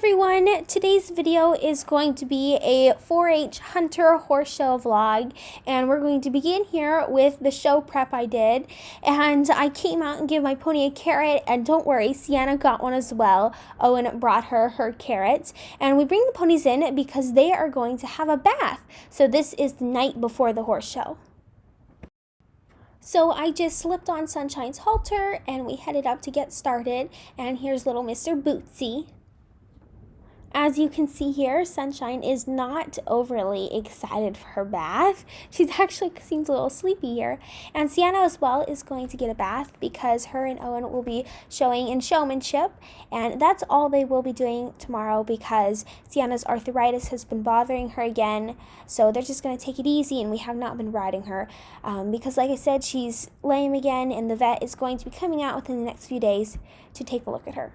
everyone, today's video is going to be a 4-H hunter horse show vlog, and we're going to begin here with the show prep I did. And I came out and gave my pony a carrot, and don't worry, Sienna got one as well. Owen brought her carrots, and we bring the ponies in because they are going to have a bath. So this is the night before the horse show. So I just slipped on Sunshine's halter and we headed up to get started, and here's little Mr. Bootsy. As you can see here, Sunshine is not overly excited for her bath. She actually seems a little sleepy here. And Sienna as well is going to get a bath because her and Owen will be showing in Showmanship. And that's all they will be doing tomorrow because Sienna's arthritis has been bothering her again. So they're just going to take it easy, and we have not been riding her because, like I said, she's lame again, and the vet is going to be coming out within the next few days to take a look at her.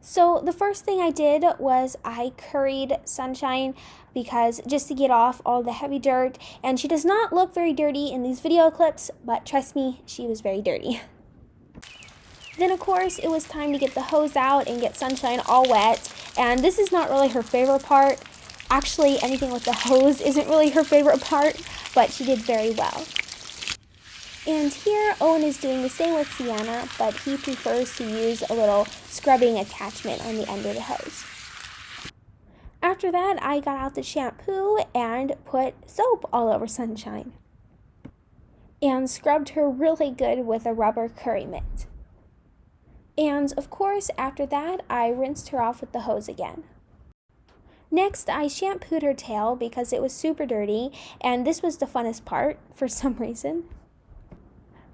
So the first thing I did was I curried Sunshine because just to get off all the heavy dirt, and she does not look very dirty in these video clips, but trust me, she was very dirty. Then of course it was time to get the hose out and get Sunshine all wet, and this is not really her favorite part. Actually, anything with the hose isn't really her favorite part, but she did very well. And here Owen is doing the same with Sienna, but he prefers to use a little scrubbing attachment on the end of the hose. After that, I got out the shampoo and put soap all over Sunshine and scrubbed her really good with a rubber curry mitt. And of course, after that, I rinsed her off with the hose again. Next, I shampooed her tail because it was super dirty, and this was the funnest part for some reason.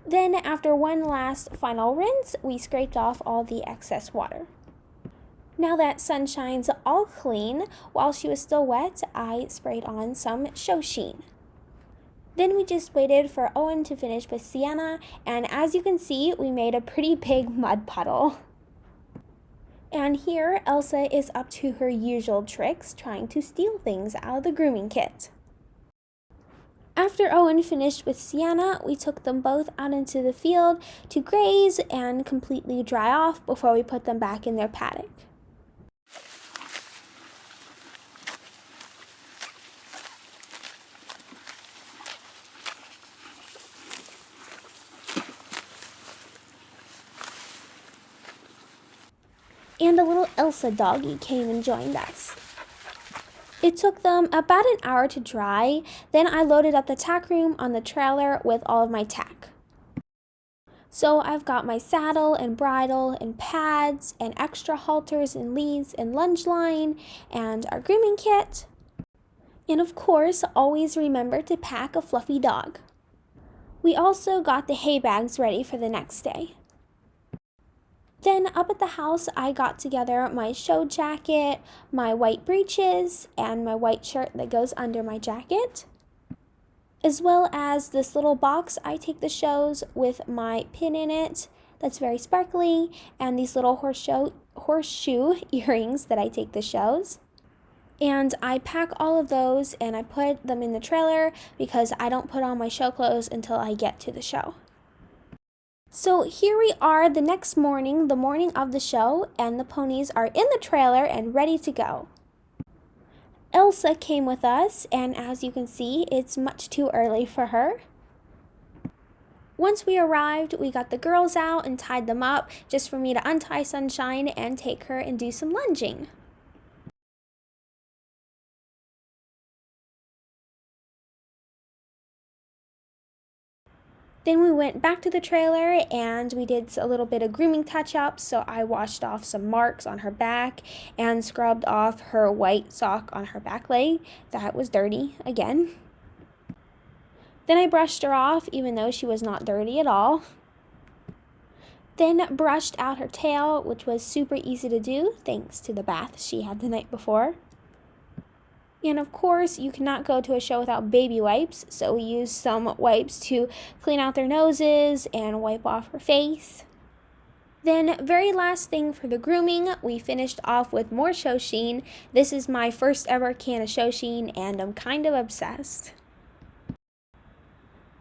Then, after one last final rinse, we scraped off all the excess water. Now that Sunshine's all clean, while she was still wet, I sprayed on some show sheen. Then we just waited for Owen to finish with Sienna, and as you can see, we made a pretty big mud puddle. And here, Elsa is up to her usual tricks, trying to steal things out of the grooming kit. After Owen finished with Sienna, we took them both out into the field to graze and completely dry off before we put them back in their paddock. And a little Elsa doggy came and joined us. It took them about an hour to dry, then I loaded up the tack room on the trailer with all of my tack. So I've got my saddle and bridle and pads and extra halters and leads and lunge line and our grooming kit. And of course, always remember to pack a fluffy dog. We also got the hay bags ready for the next day. Then up at the house, I got together my show jacket, my white breeches, and my white shirt that goes under my jacket, as well as this little box I take the shows with my pin in it that's very sparkly, and these little horseshoe earrings that I take the shows. And I pack all of those and I put them in the trailer because I don't put on my show clothes until I get to the show. So here we are the next morning, the morning of the show, and the ponies are in the trailer and ready to go. Elsa came with us, and as you can see, it's much too early for her. Once we arrived, we got the girls out and tied them up just for me to untie Sunshine and take her and do some lunging. Then we went back to the trailer and we did a little bit of grooming touch-ups. So I washed off some marks on her back and scrubbed off her white sock on her back leg. That was dirty again. Then I brushed her off even though she was not dirty at all. Then brushed out her tail, which was super easy to do thanks to the bath she had the night before. And of course, you cannot go to a show without baby wipes, so we used some wipes to clean out their noses and wipe off her face. Then, very last thing for the grooming, we finished off with more show sheen. This is my first ever can of show sheen, and I'm kind of obsessed.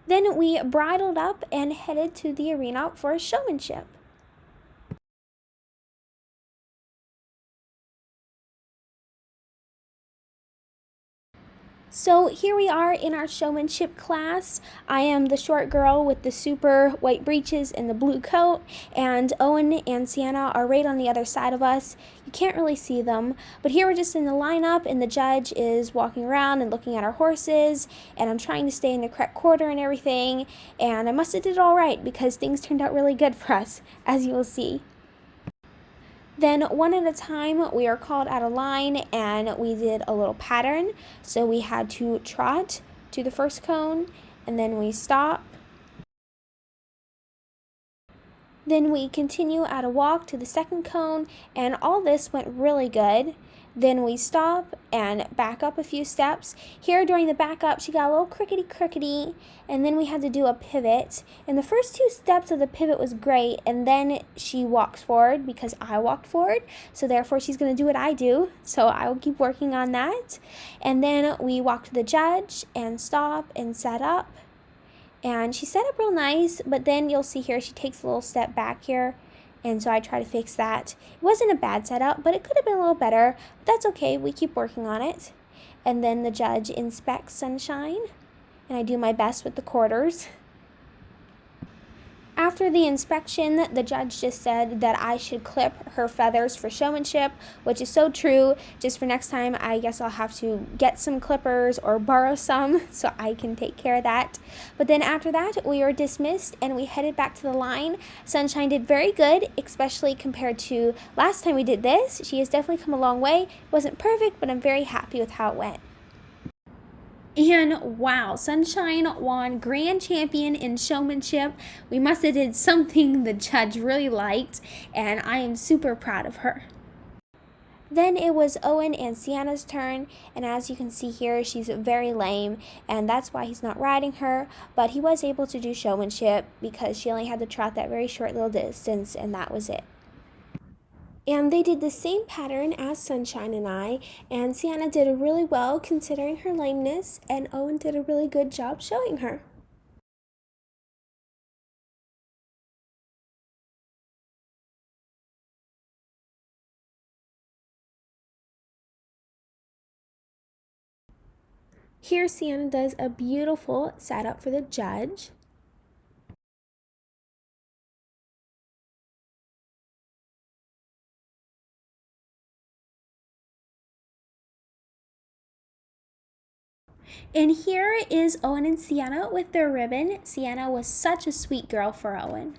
Then we bridled up and headed to the arena for Showmanship. So here we are in our showmanship class. I am the short girl with the super white breeches and the blue coat, and Owen and Sienna are right on the other side of us. You can't really see them, but here we're just in the lineup, and the judge is walking around and looking at our horses, and I'm trying to stay in the correct quarter and everything, and I must have did it all right because things turned out really good for us, as you will see. Then one at a time, we are called out of line and we did a little pattern. So we had to trot to the first cone and then we stop. Then we continue at a walk to the second cone, and all this went really good. Then we stop and back up a few steps. Here during the back up, she got a little crickety, and then we had to do a pivot. And the first two steps of the pivot was great, and then she walks forward because I walked forward, so therefore she's going to do what I do, so I will keep working on that. And then we walk to the judge and stop and set up. And she set up real nice, but then you'll see here she takes a little step back here, and so I try to fix that. It wasn't a bad setup, but it could have been a little better, but that's okay, we keep working on it. And then the judge inspects Sunshine, and I do my best with the quarters. After the inspection, the judge just said that I should clip her feathers for showmanship, which is so true. Just for next time, I guess I'll have to get some clippers or borrow some so I can take care of that. But then after that, we were dismissed and we headed back to the line. Sunshine did very good, especially compared to last time we did this. She has definitely come a long way. It wasn't perfect, but I'm very happy with how it went. And wow, Sunshine won grand champion in showmanship. We must have did something the judge really liked, and I am super proud of her. Then it was Owen and Sienna's turn, and as you can see here, she's very lame, and that's why he's not riding her, but he was able to do showmanship because she only had to trot that very short little distance, and that was it. And they did the same pattern as Sunshine and I, and Sienna did really well considering her lameness, and Owen did a really good job showing her. Here Sienna does a beautiful setup for the judge. And here is Owen and Sienna with their ribbon. Sienna was such a sweet girl for Owen.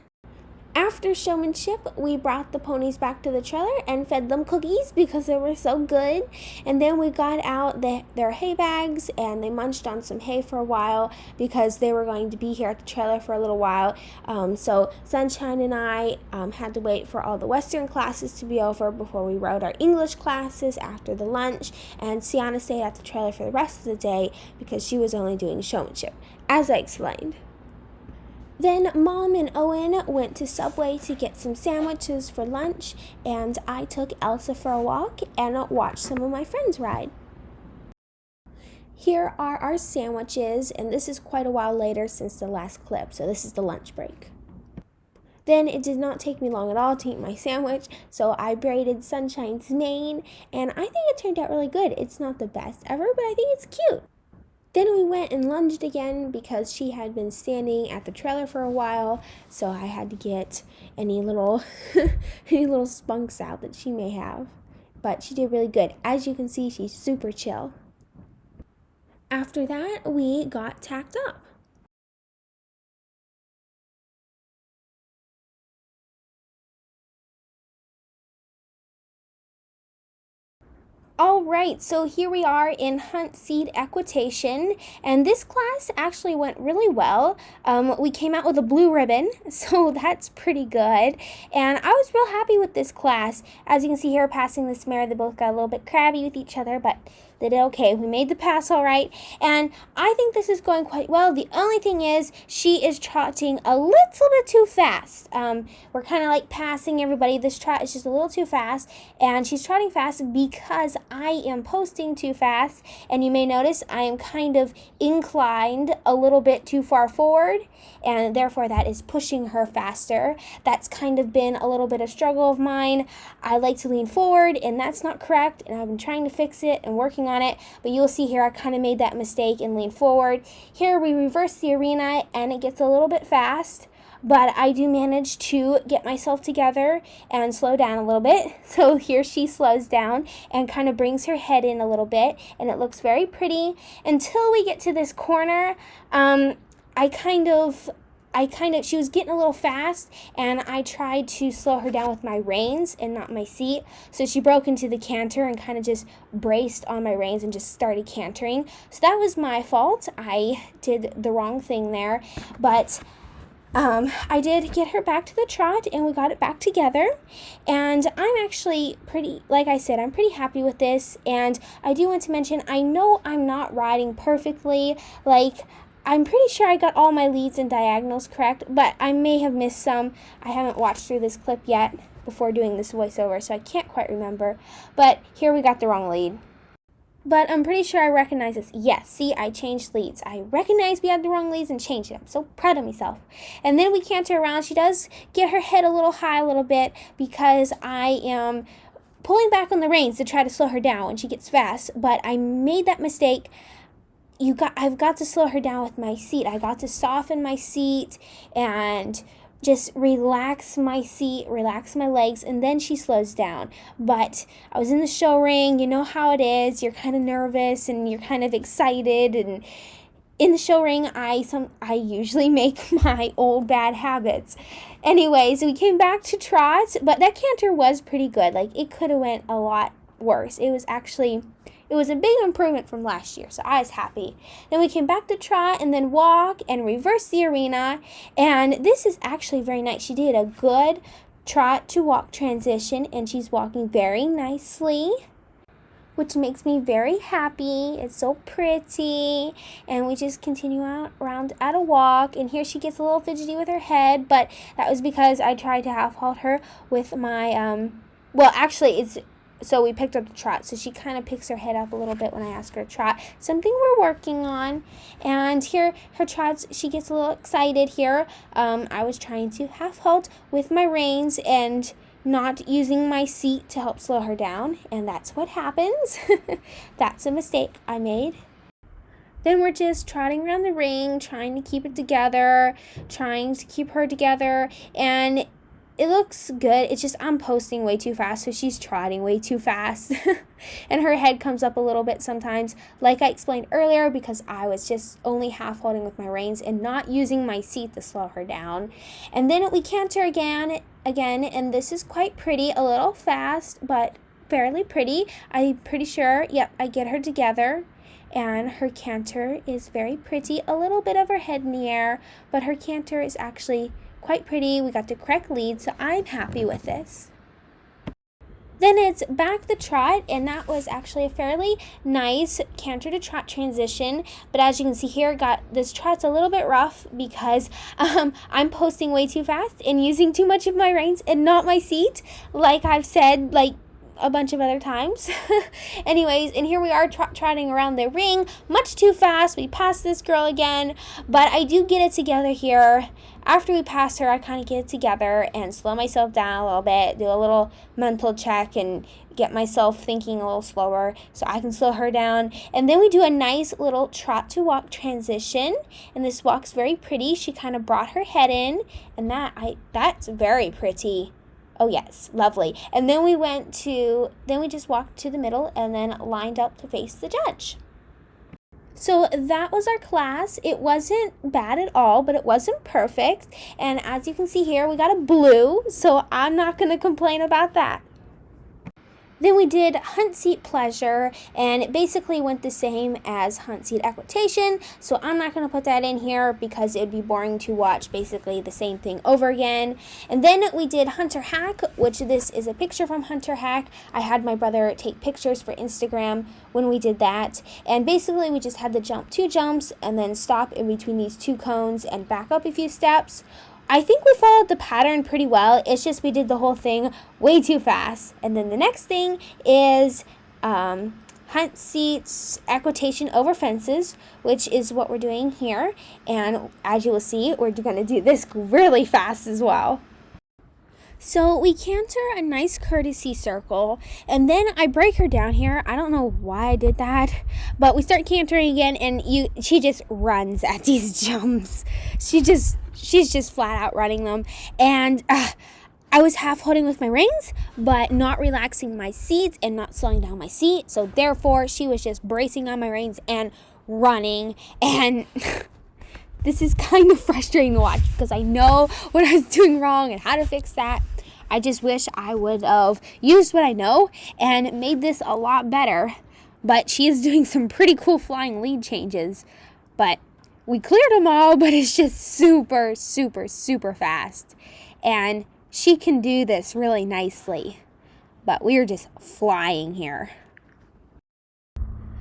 After showmanship, we brought the ponies back to the trailer and fed them cookies because they were so good. And then we got out their hay bags and they munched on some hay for a while because they were going to be here at the trailer for a little while. So Sunshine and I had to wait for all the Western classes to be over before we rode our English classes after the lunch. And Sienna stayed at the trailer for the rest of the day because she was only doing showmanship, as I explained. Then Mom and Owen went to Subway to get some sandwiches for lunch, and I took Elsa for a walk and watched some of my friends ride. Here are our sandwiches, and this is quite a while later since the last clip, so this is the lunch break. Then it did not take me long at all to eat my sandwich, so I braided Sunshine's mane, and I think it turned out really good. It's not the best ever, but I think it's cute. Then we went and lunged again because she had been standing at the trailer for a while, so I had to get any little any little spunks out that she may have. But she did really good. As you can see, she's super chill. After that, we got tacked up. All right, so here we are in Hunt Seed Equitation, and this class actually went really well. We came out with a blue ribbon, so that's pretty good, and I was real happy with this class. As you can see here, passing this mare, they both got a little bit crabby with each other, but they did okay. We made the pass all right, and I think this is going quite well. The only thing is she is trotting a little bit too fast. We're kind of like passing everybody. This trot is just a little too fast, and she's trotting fast because I am posting too fast, and you may notice I am kind of inclined a little bit too far forward, and therefore that is pushing her faster. That's kind of been a little bit of struggle of mine. I like to lean forward, and that's not correct, and I've been trying to fix it and working on it, but you'll see here I kind of made that mistake and lean forward. Here we reverse the arena, and it gets a little bit fast, but I do manage to get myself together and slow down a little bit. So here she slows down and kind of brings her head in a little bit, and it looks very pretty until we get to this corner. She was getting a little fast, and I tried to slow her down with my reins and not my seat. So she broke into the canter and kind of just braced on my reins and just started cantering. So that was my fault. I did the wrong thing there, but I did get her back to the trot, and we got it back together, and I'm actually like I said, I'm pretty happy with this. And I do want to mention, I know I'm not riding perfectly, like I'm pretty sure I got all my leads and diagonals correct, but I may have missed some. I haven't watched through this clip yet before doing this voiceover, so I can't quite remember, but here we got the wrong lead. But I'm pretty sure I recognize this. Yes, see, I changed leads. I recognize we had the wrong leads and changed it. I'm so proud of myself. And then we canter around. She does get her head a little high a little bit because I am pulling back on the reins to try to slow her down when she gets fast. But I made that mistake. I've got to slow her down with my seat. I got to soften my seat and just relax my seat, relax my legs, and then she slows down. But I was in the show ring, you know how it is. You're kind of nervous and you're kind of excited, and in the show ring, I usually make my old bad habits. Anyways, we came back to trot, but that canter was pretty good. Like, it could have went a lot worse. It was a big improvement from last year, so I was happy. Then we came back to trot and then walk and reverse the arena, and this is actually very nice. She did a good trot to walk transition, and she's walking very nicely, which makes me very happy. It's so pretty. And we just continue around at a walk, and here she gets a little fidgety with her head, but that was because I tried to half halt her with my so we picked up the trot, so she kind of picks her head up a little bit when I ask her to trot, something we're working on. And here, her trots, she gets a little excited here. I was trying to half halt with my reins and not using my seat to help slow her down, and that's what happens. That's a mistake I made. Then we're just trotting around the ring, trying to keep it together, trying to keep her together, and it looks good. It's just I'm posting way too fast, so she's trotting way too fast. And her head comes up a little bit sometimes, like I explained earlier, because I was just only half holding with my reins and not using my seat to slow her down. And then we canter again, and this is quite pretty, a little fast, but fairly pretty. I'm pretty sure, yep, I get her together. And her canter is very pretty, a little bit of her head in the air, but her canter is actually quite pretty. We got the correct lead, so I'm happy with this. Then it's back the trot, and that was actually a fairly nice canter to trot transition. But as you can see here, this trot's a little bit rough because I'm posting way too fast and using too much of my reins and not my seat, like I've said a bunch of other times. Anyways, and here we are trotting around the ring much too fast. We pass this girl again, but I do get it together here. After we pass her, I kind of get it together and slow myself down a little bit, do a little mental check and get myself thinking a little slower so I can slow her down. And then we do a nice little trot to walk transition, and this walk's very pretty. She kind of brought her head in, and that's very pretty. Oh yes, lovely. And then we just walked to the middle and then lined up to face the judge. So that was our class. It wasn't bad at all, but it wasn't perfect. And as you can see here, we got a blue, so I'm not going to complain about that. Then we did hunt seat pleasure, and it basically went the same as hunt seat equitation, so I'm not going to put that in here because it would be boring to watch basically the same thing over again. And then we did hunter hack, which this is a picture from hunter hack. I had my brother take pictures for Instagram when we did that, and basically we just had to jump 2 jumps and then stop in between these 2 cones and back up a few steps. I think we followed the pattern pretty well. It's just we did the whole thing way too fast. And then the next thing is hunt seats, equitation over fences, which is what we're doing here. And as you will see, we're going to do this really fast as well. So we canter a nice courtesy circle, and then I break her down here. I don't know why I did that, but we start cantering again, and she just runs at these jumps. She's just flat out running them, and I was half holding with my reins, but not relaxing my seat and not slowing down my seat. So therefore, she was just bracing on my reins and running, and this is kind of frustrating to watch because I know what I was doing wrong and how to fix that. I just wish I would have used what I know and made this a lot better. But she is doing some pretty cool flying lead changes. But we cleared them all, but it's just super, super, super fast. And she can do this really nicely. But we are just flying here.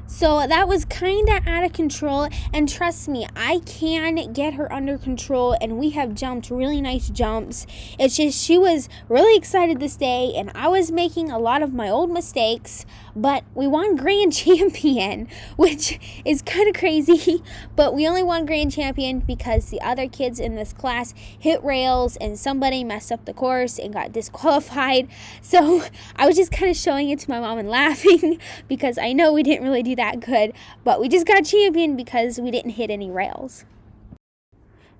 So that was kind of out of control, and trust me, I can get her under control, and we have jumped really nice jumps. It's just she was really excited this day, and I was making a lot of my old mistakes, but we won grand champion, which is kind of crazy, but we only won grand champion because the other kids in this class hit rails and somebody messed up the course and got disqualified. So I was just kind of showing it to my mom and laughing because I know we didn't really do that good, but we just got champion because we didn't hit any rails.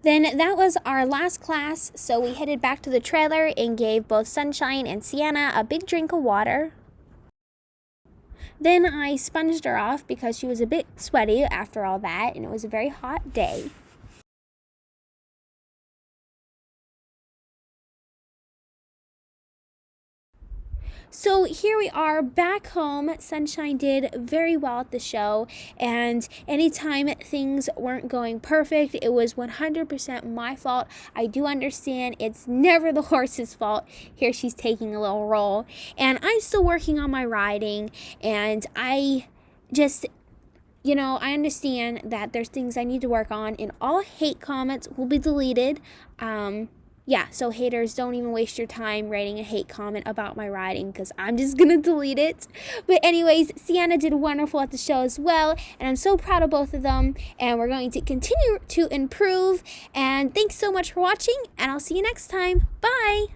Then that was our last class, so we headed back to the trailer and gave both Sunshine and Sienna a big drink of water. Then I sponged her off because she was a bit sweaty after all that, and it was a very hot day. So here we are back home. Sunshine did very well at the show, and anytime things weren't going perfect, it was 100% my fault. I do understand it's never the horse's fault. Here she's taking a little roll, and I'm still working on my riding, and I just... I understand that there's things I need to work on, and all hate comments will be deleted. So haters, don't even waste your time writing a hate comment about my riding because I'm just going to delete it. But anyways, Sienna did wonderful at the show as well, and I'm so proud of both of them, and we're going to continue to improve. And thanks so much for watching, and I'll see you next time. Bye!